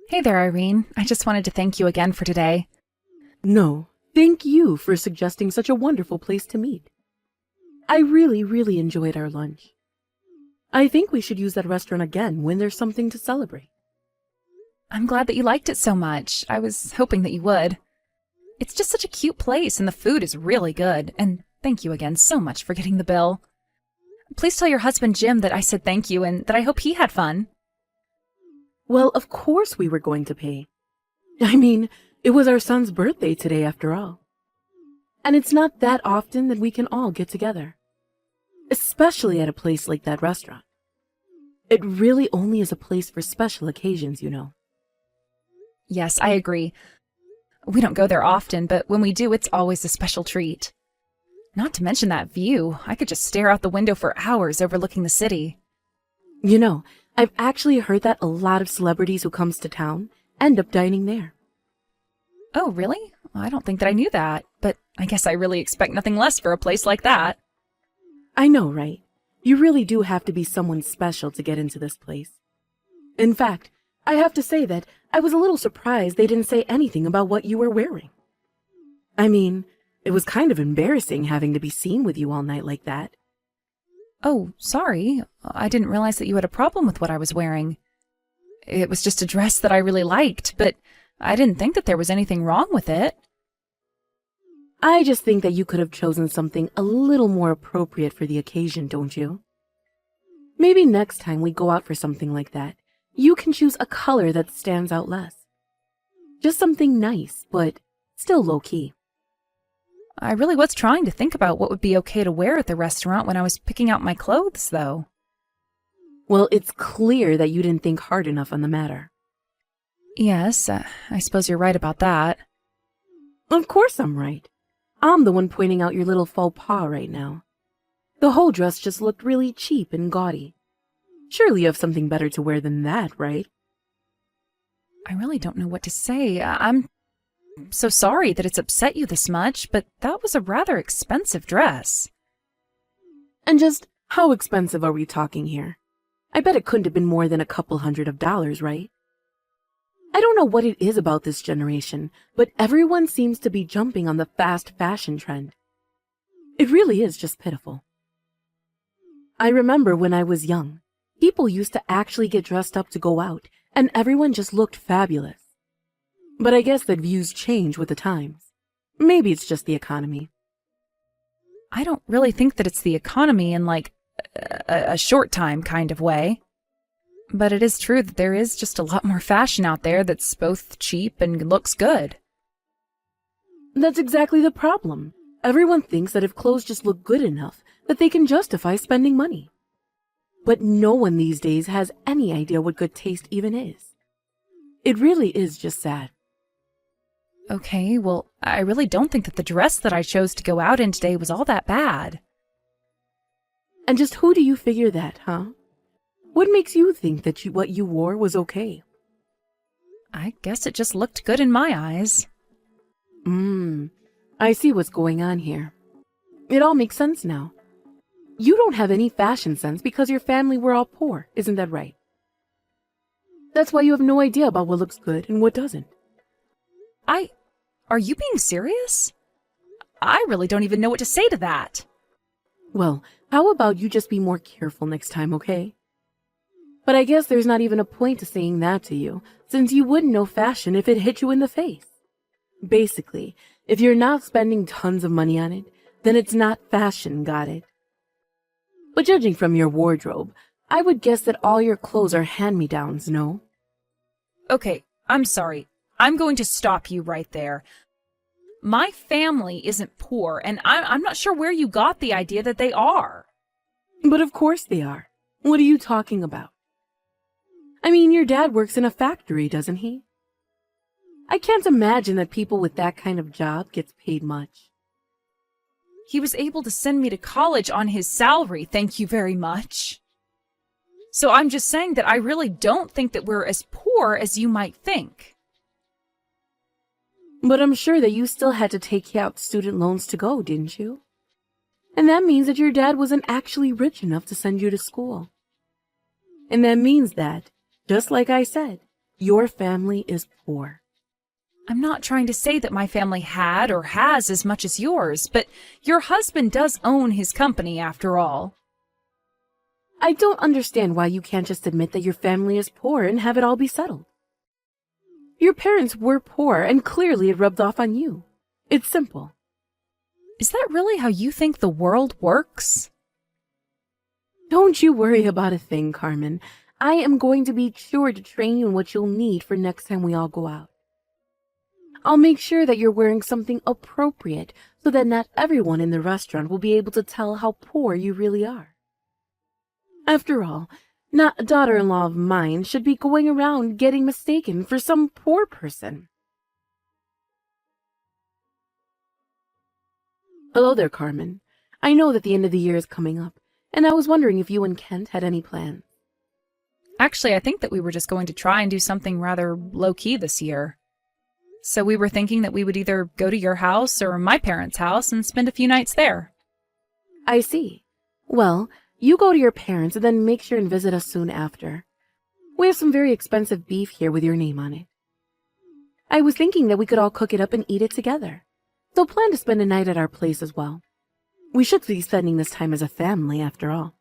Hey there, Irene. I just wanted to thank you again for today. No, thank you for suggesting such a wonderful place to meet. I really enjoyed our lunch. I think we should use that restaurant again when there's something to celebrate. I'm glad that you liked it so much. I was hoping that you would. It's just such a cute place and the food is really good. And thank you again so much for getting the bill. Please tell your husband Jim that I said thank you and that I hope he had fun. Well, of course we were going to pay. I mean, it was our son's birthday today after all. And it's not that often that we can all get together. Especially at a place like that restaurant. It really only is a place for special occasions, you know. Yes, I agree. We don't go there often, but when we do, it's always a special treat. Not to mention that view. I could just stare out the window for hours overlooking the city. You know, I've actually heard that a lot of celebrities who comes to town end up dining there. Oh, really? I don't think that I knew that, but I guess I really expect nothing less for a place like that. I know, right? You really do have to be someone special to get into this place. In fact, I have to say that I was a little surprised they didn't say anything about what you were wearing. I mean, it was kind of embarrassing having to be seen with you all night like that. Oh, sorry. I didn't realize that you had a problem with what I was wearing. It was just a dress that I really liked, but I didn't think that there was anything wrong with it. I just think that you could have chosen something a little more appropriate for the occasion, don't you? Maybe next time we go out for something like that, you can choose a color that stands out less. Just something nice, but still low-key. I really was trying to think about what would be okay to wear at the restaurant when I was picking out my clothes, though. Well, it's clear that you didn't think hard enough on the matter. Yes, I suppose you're right about that. Of course I'm right. I'm the one pointing out your little faux pas right now. The whole dress just looked really cheap and gaudy. Surely you have something better to wear than that, right? I really don't know what to say. I'm so sorry that it's upset you this much, but that was a rather expensive dress. And just how expensive are we talking here? I bet it couldn't have been more than a couple $100s, right? I don't know what it is about this generation, but everyone seems to be jumping on the fast fashion trend. It really is just pitiful. I remember when I was young, people used to actually get dressed up to go out, and everyone just looked fabulous. But I guess that views change with the times. Maybe it's just the economy. I don't really think that it's the economy in, like, a short time kind of way. But it is true that there is just a lot more fashion out there that's both cheap and looks good. That's exactly the problem. Everyone thinks that if clothes just look good enough, that they can justify spending money. But no one these days has any idea what good taste even is. It really is just sad. Okay, well, I really don't think that the dress that I chose to go out in today was all that bad. And just who do you figure that, huh? What makes you think that what you wore was okay? I guess it just looked good in my eyes. I see what's going on here. It all makes sense now. You don't have any fashion sense because your family were all poor, isn't that right? That's why you have no idea about what looks good and what doesn't. Are you being serious? I really don't even know what to say to that. Well, how about you just be more careful next time, okay? But I guess there's not even a point to saying that to you, since you wouldn't know fashion if it hit you in the face. Basically, if you're not spending tons of money on it, then it's not fashion, got it? But judging from your wardrobe, I would guess that all your clothes are hand-me-downs, no? Okay, I'm sorry. I'm going to stop you right there. My family isn't poor, and I'm not sure where you got the idea that they are. But of course they are. What are you talking about? I mean, your dad works in a factory, doesn't he? I can't imagine that people with that kind of job gets paid much. He was able to send me to college on his salary, thank you very much. So I'm just saying that I really don't think that we're as poor as you might think. But I'm sure that you still had to take out student loans to go, didn't you? And that means that your dad wasn't actually rich enough to send you to school. And that means that, just like I said, Your family is poor. I'm not trying to say that my family had or has as much as yours, but your husband does own his company after all. I don't understand why you can't just admit that your family is poor and have it all be settled. Your parents were poor and clearly it rubbed off on you. It's simple. Is that really how you think the world works? Don't you worry about a thing, Carmen. I am going to be sure to train you in what you'll need for next time we all go out. I'll make sure that you're wearing something appropriate so that not everyone in the restaurant will be able to tell how poor you really are. After all, not a daughter-in-law of mine should be going around getting mistaken for some poor person. Hello there, Carmen. I know that the end of the year is coming up, and I was wondering if you and Kent had any plans. Actually, I think that we were just going to try and do something rather low-key this year. So we were thinking that we would either go to your house or my parents' house and spend a few nights there. I see. Well, you go to your parents and then make sure and visit us soon after. We have some very expensive beef here with your name on it. I was thinking that we could all cook it up and eat it together. So plan to spend a night at our place as well. We should be spending this time as a family after all.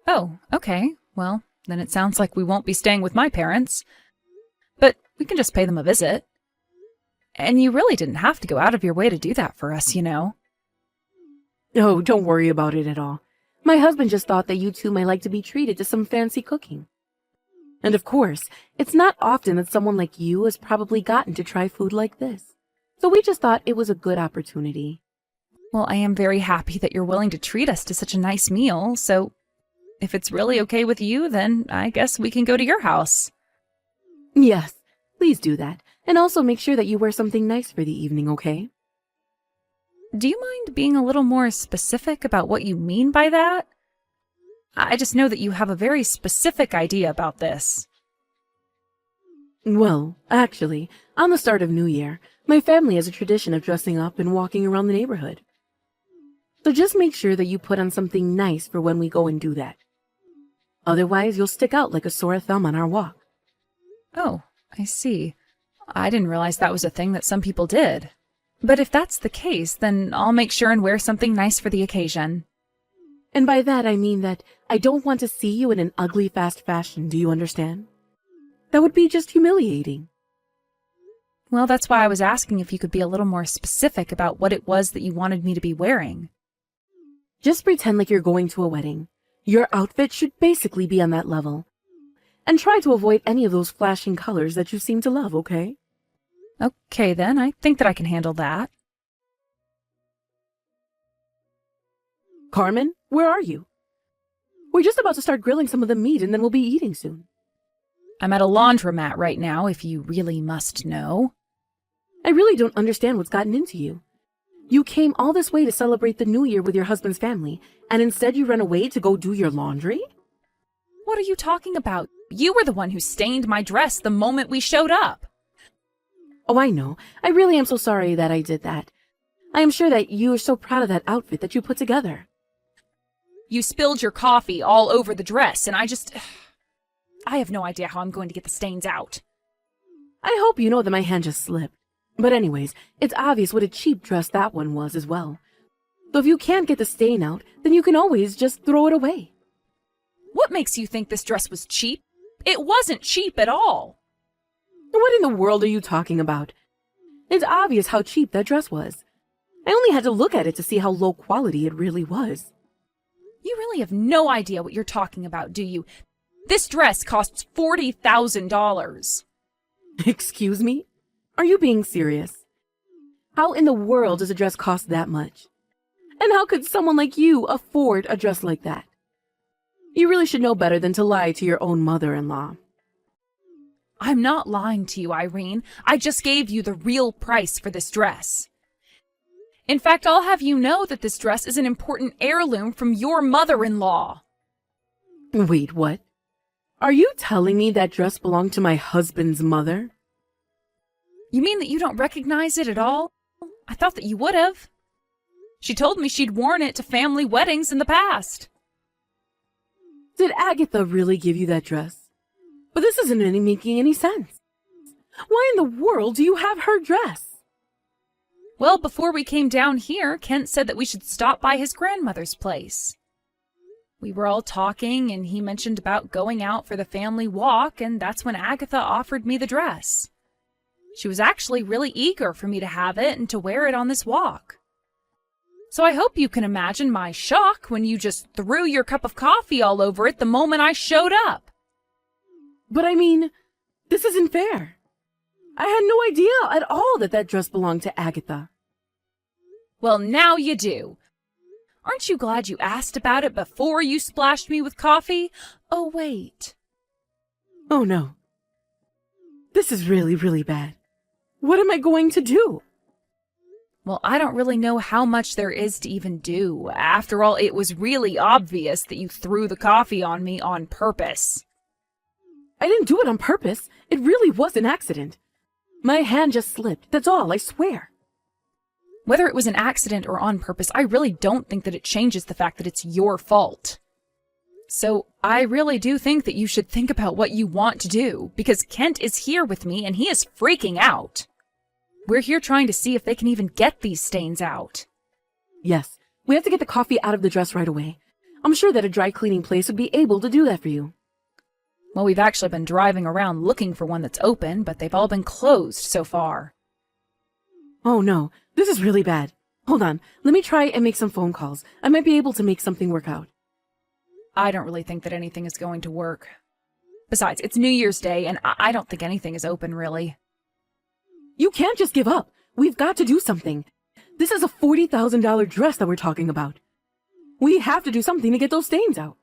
Oh, okay. Well, then it sounds like we won't be staying with my parents. But we can just pay them a visit. And you really didn't have to go out of your way to do that for us, you know. Oh, don't worry about it at all. My husband just thought that you two might like to be treated to some fancy cooking. And of course, it's not often that someone like you has probably gotten to try food like this. So we just thought it was a good opportunity. Well, I am very happy that you're willing to treat us to such a nice meal, so if it's really okay with you, then I guess we can go to your house. Yes, please do that. And also make sure that you wear something nice for the evening, okay? Do you mind being a little more specific about what you mean by that? I just know that you have a very specific idea about this. Well, actually, on the start of New Year, my family has a tradition of dressing up and walking around the neighborhood. So just make sure that you put on something nice for when we go and do that. Otherwise, you'll stick out like a sore thumb on our walk. Oh, I see. I didn't realize that was a thing that some people did. But if that's the case, then I'll make sure and wear something nice for the occasion. And by that I mean that I don't want to see you in an ugly fast fashion, do you understand? That would be just humiliating. Well, that's why I was asking if you could be a little more specific about what it was that you wanted me to be wearing. Just pretend like you're going to a wedding. Your outfit should basically be on that level. And try to avoid any of those flashing colors that you seem to love, okay? Okay, then. I think that I can handle that. Carmen, where are you? We're just about to start grilling some of the meat and then we'll be eating soon. I'm at a laundromat right now, if you really must know. I really don't understand what's gotten into you. You came all this way to celebrate the New Year with your husband's family, and instead you ran away to go do your laundry? What are you talking about? You were the one who stained my dress the moment we showed up. Oh, I know. I really am so sorry that I did that. I am sure that you are so proud of that outfit that you put together. You spilled your coffee all over the dress, and I have no idea how I'm going to get the stains out. I hope you know that my hand just slipped. But anyways, it's obvious what a cheap dress that one was as well. So if you can't get the stain out, then you can always just throw it away. What makes you think this dress was cheap? It wasn't cheap at all. What in the world are you talking about? It's obvious how cheap that dress was. I only had to look at it to see how low quality it really was. You really have no idea what you're talking about, do you? This dress costs $40,000. Excuse me? Are you being serious? How in the world does a dress cost that much? And how could someone like you afford a dress like that? You really should know better than to lie to your own mother-in-law. I'm not lying to you, Irene. I just gave you the real price for this dress. In fact, I'll have you know that this dress is an important heirloom from your mother-in-law. Wait, what? Are you telling me that dress belonged to my husband's mother? You mean that you don't recognize it at all? I thought that you would have. She told me she'd worn it to family weddings in the past. Did Agatha really give you that dress? But this isn't making any sense. Why in the world do you have her dress? Well, before we came down here, Kent said that we should stop by his grandmother's place. We were all talking, and he mentioned about going out for the family walk, and that's when Agatha offered me the dress. She was actually really eager for me to have it and to wear it on this walk. So I hope you can imagine my shock when you just threw your cup of coffee all over it the moment I showed up. But I mean, this isn't fair. I had no idea at all that that dress belonged to Agatha. Well, now you do. Aren't you glad you asked about it before you splashed me with coffee? Oh, wait. Oh no. This is really, really bad. What am I going to do? Well, I don't really know how much there is to even do. After all, it was really obvious that you threw the coffee on me on purpose. I didn't do it on purpose. It really was an accident. My hand just slipped. That's all, I swear. Whether it was an accident or on purpose, I really don't think that it changes the fact that it's your fault. So I really do think that you should think about what you want to do, because Kent is here with me and he is freaking out. We're here trying to see if they can even get these stains out. Yes, we have to get the coffee out of the dress right away. I'm sure that a dry cleaning place would be able to do that for you. Well, we've actually been driving around looking for one that's open, but they've all been closed so far. Oh no, this is really bad. Hold on, let me try and make some phone calls. I might be able to make something work out. I don't really think that anything is going to work. Besides, it's New Year's Day, and I don't think anything is open, really. You can't just give up. We've got to do something. This is a $40,000 dress that we're talking about. We have to do something to get those stains out.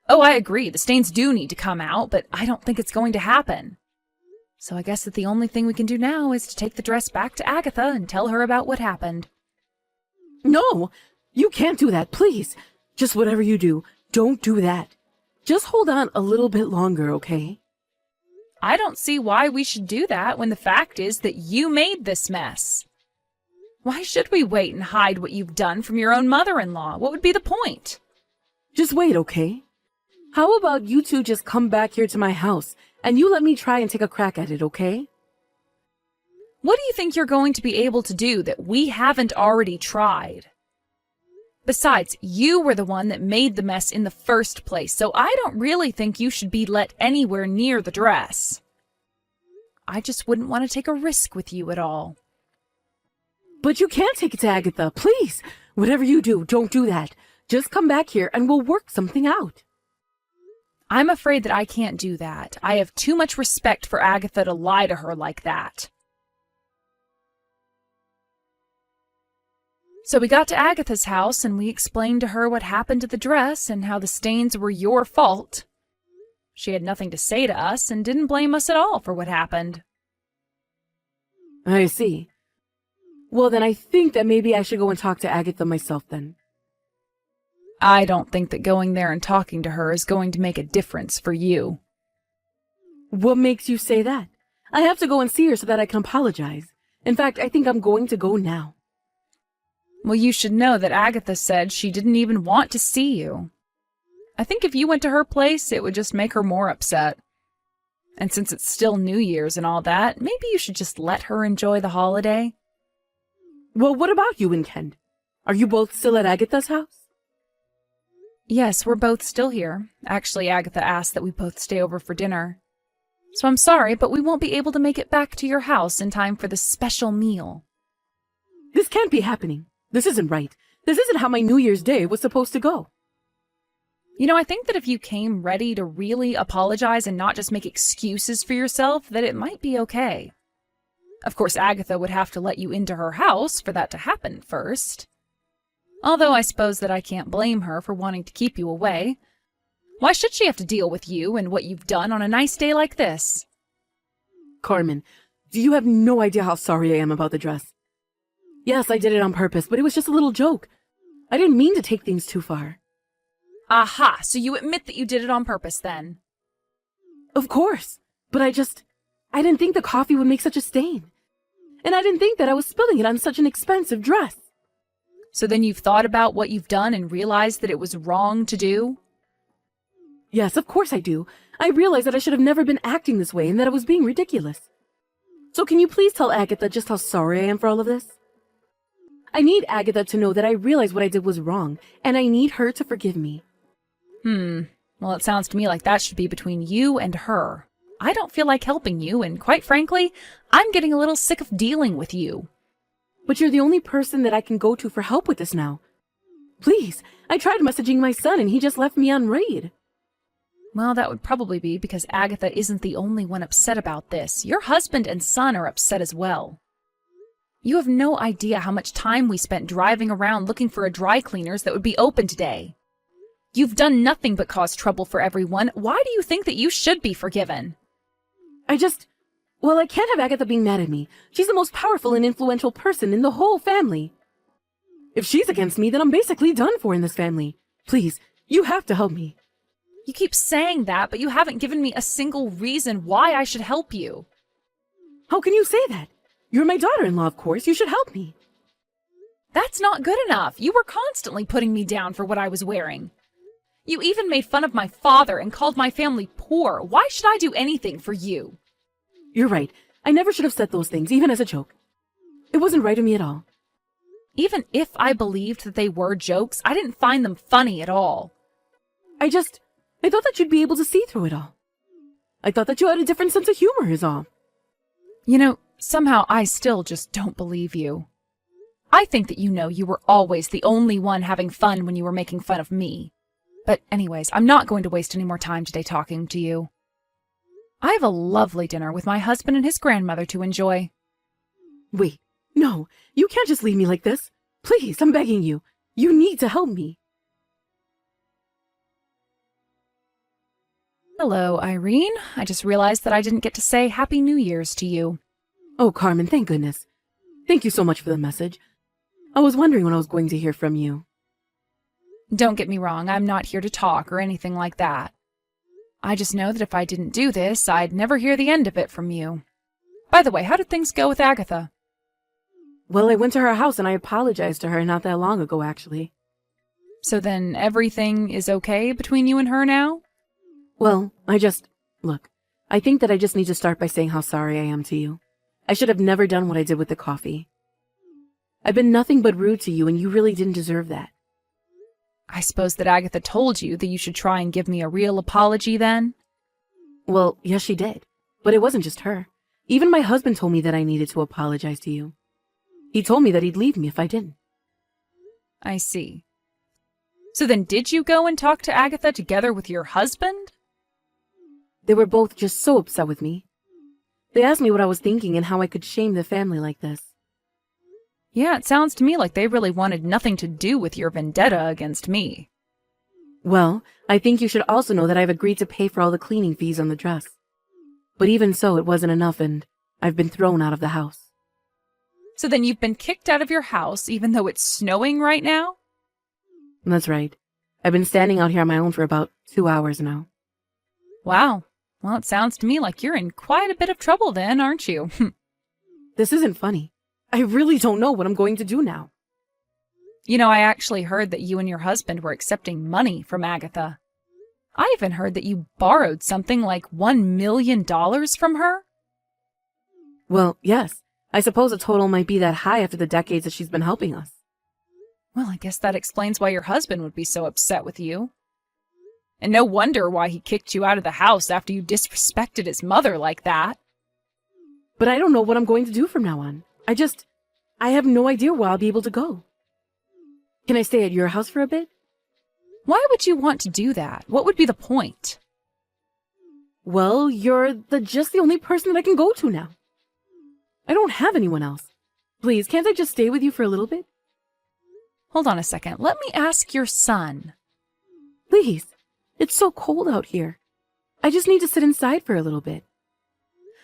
Oh, I agree. The stains do need to come out, but I don't think it's going to happen. So I guess that the only thing we can do now is to take the dress back to Agatha and tell her about what happened. No, you can't do that, please. Just whatever you do, don't do that. Just hold on a little bit longer, okay? I don't see why we should do that when the fact is that you made this mess. Why should we wait and hide what you've done from your own mother-in-law? What would be the point? Just wait, okay? How about you two just come back here to my house and you let me try and take a crack at it, okay? What do you think you're going to be able to do that we haven't already tried? Besides, you were the one that made the mess in the first place, so I don't really think you should be let anywhere near the dress. I just wouldn't want to take a risk with you at all. But you can't take it to Agatha, please. Whatever you do, don't do that. Just come back here and we'll work something out. I'm afraid that I can't do that. I have too much respect for Agatha to lie to her like that. So we got to Agatha's house and we explained to her what happened to the dress and how the stains were your fault. She had nothing to say to us and didn't blame us at all for what happened. I see. Well, then I think that maybe I should go and talk to Agatha myself then. I don't think that going there and talking to her is going to make a difference for you. What makes you say that? I have to go and see her so that I can apologize. In fact, I think I'm going to go now. Well, you should know that Agatha said she didn't even want to see you. I think if you went to her place, it would just make her more upset. And since it's still New Year's and all that, maybe you should just let her enjoy the holiday. Well, what about you and Kent? Are you both still at Agatha's house? Yes, we're both still here. Actually, Agatha asked that we both stay over for dinner. So I'm sorry, but we won't be able to make it back to your house in time for the special meal. This can't be happening. This isn't right. This isn't how my New Year's Day was supposed to go. You know, I think that if you came ready to really apologize and not just make excuses for yourself, that it might be okay. Of course, Agatha would have to let you into her house for that to happen first. Although I suppose that I can't blame her for wanting to keep you away. Why should she have to deal with you and what you've done on a nice day like this? Carmen, you have no idea how sorry I am about the dress. Yes, I did it on purpose, but it was just a little joke. I didn't mean to take things too far. Aha, so you admit that you did it on purpose then? Of course, but I didn't think the coffee would make such a stain. And I didn't think that I was spilling it on such an expensive dress. So then you've thought about what you've done and realized that it was wrong to do? Yes, of course I do. I realize that I should have never been acting this way and that I was being ridiculous. So can you please tell Agatha just how sorry I am for all of this? I need Agatha to know that I realize what I did was wrong, and I need her to forgive me. Well, it sounds to me like that should be between you and her. I don't feel like helping you, and quite frankly, I'm getting a little sick of dealing with you. But you're the only person that I can go to for help with this now. Please, I tried messaging my son and he just left me on read. Well, that would probably be because Agatha isn't the only one upset about this. Your husband and son are upset as well. You have no idea how much time we spent driving around looking for a dry cleaners that would be open today. You've done nothing but cause trouble for everyone. Why do you think that you should be forgiven? Well, I can't have Agatha being mad at me. She's the most powerful and influential person in the whole family. If she's against me, then I'm basically done for in this family. Please, you have to help me. You keep saying that, but you haven't given me a single reason why I should help you. How can you say that? You're my daughter-in-law, of course. You should help me. That's not good enough. You were constantly putting me down for what I was wearing. You even made fun of my father and called my family poor. Why should I do anything for you? You're right. I never should have said those things, even as a joke. It wasn't right of me at all. Even if I believed that they were jokes, I didn't find them funny at all. I thought that you'd be able to see through it all. I thought that you had a different sense of humor is all. You know, somehow I still just don't believe you. I think that you were always the only one having fun when you were making fun of me. But anyways, I'm not going to waste any more time today talking to you. I have a lovely dinner with my husband and his grandmother to enjoy. Wait, no, you can't just leave me like this. Please, I'm begging you. You need to help me. Hello, Irene. I just realized that I didn't get to say Happy New Year's to you. Oh, Carmen, thank goodness. Thank you so much for the message. I was wondering when I was going to hear from you. Don't get me wrong, I'm not here to talk or anything like that. I just know that if I didn't do this, I'd never hear the end of it from you. By the way, how did things go with Agatha? Well, I went to her house and I apologized to her not that long ago, actually. So then everything is okay between you and her now? Well, look, I think that I just need to start by saying how sorry I am to you. I should have never done what I did with the coffee. I've been nothing but rude to you and you really didn't deserve that. I suppose that Agatha told you that you should try and give me a real apology then? Well, yes, she did. But it wasn't just her. Even my husband told me that I needed to apologize to you. He told me that he'd leave me if I didn't. I see. So then did you go and talk to Agatha together with your husband? They were both just so upset with me. They asked me what I was thinking and how I could shame the family like this. Yeah, it sounds to me like they really wanted nothing to do with your vendetta against me. Well, I think you should also know that I've agreed to pay for all the cleaning fees on the dress. But even so, it wasn't enough and I've been thrown out of the house. So then you've been kicked out of your house even though it's snowing right now? That's right. I've been standing out here on my own for about 2 hours now. Wow. Well, it sounds to me like you're in quite a bit of trouble then, aren't you? This isn't funny. I really don't know what I'm going to do now. You know, I actually heard that you and your husband were accepting money from Agatha. I even heard that you borrowed something like $1 million from her. Well, yes. I suppose the total might be that high after the decades that she's been helping us. Well, I guess that explains why your husband would be so upset with you. And no wonder why he kicked you out of the house after you disrespected his mother like that. But I don't know what I'm going to do from now on. I have no idea where I'll be able to go. Can I stay at your house for a bit? Why would you want to do that? What would be the point? Well, you're just the only person that I can go to now. I don't have anyone else. Please, can't I just stay with you for a little bit? Hold on a second. Let me ask your son. Please. It's so cold out here. I just need to sit inside for a little bit.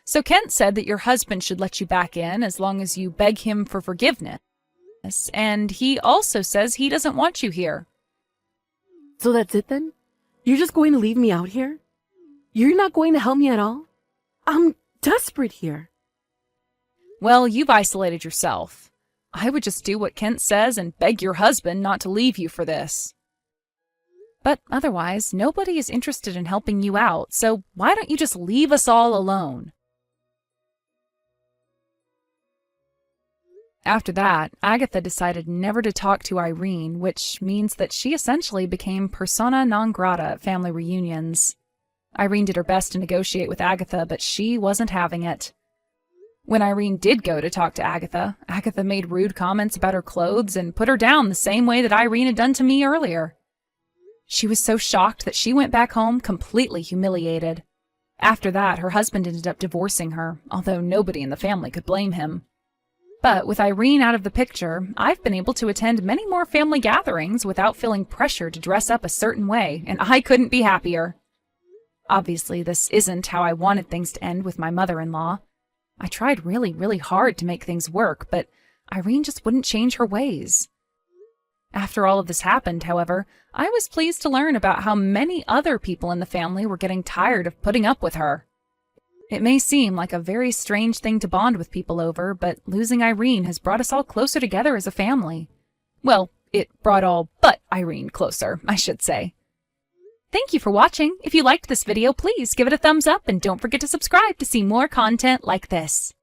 So Kent said that your husband should let you back in as long as you beg him for forgiveness. And he also says he doesn't want you here. So that's it then? You're just going to leave me out here? You're not going to help me at all? I'm desperate here. Well, you've isolated yourself. I would just do what Kent says and beg your husband not to leave you for this. But otherwise, nobody is interested in helping you out, so why don't you just leave us all alone? After that, Agatha decided never to talk to Irene, which means that she essentially became persona non grata at family reunions. Irene did her best to negotiate with Agatha, but she wasn't having it. When Irene did go to talk to Agatha, Agatha made rude comments about her clothes and put her down the same way that Irene had done to me earlier. She was so shocked that she went back home completely humiliated. After that, her husband ended up divorcing her, although nobody in the family could blame him. But with Irene out of the picture, I've been able to attend many more family gatherings without feeling pressure to dress up a certain way, and I couldn't be happier. Obviously, this isn't how I wanted things to end with my mother-in-law. I tried really, really hard to make things work, but Irene just wouldn't change her ways. After all of this happened, however, I was pleased to learn about how many other people in the family were getting tired of putting up with her. It may seem like a very strange thing to bond with people over, but losing Irene has brought us all closer together as a family. Well, it brought all but Irene closer, I should say. Thank you for watching. If you liked this video, please give it a thumbs up and don't forget to subscribe to see more content like this.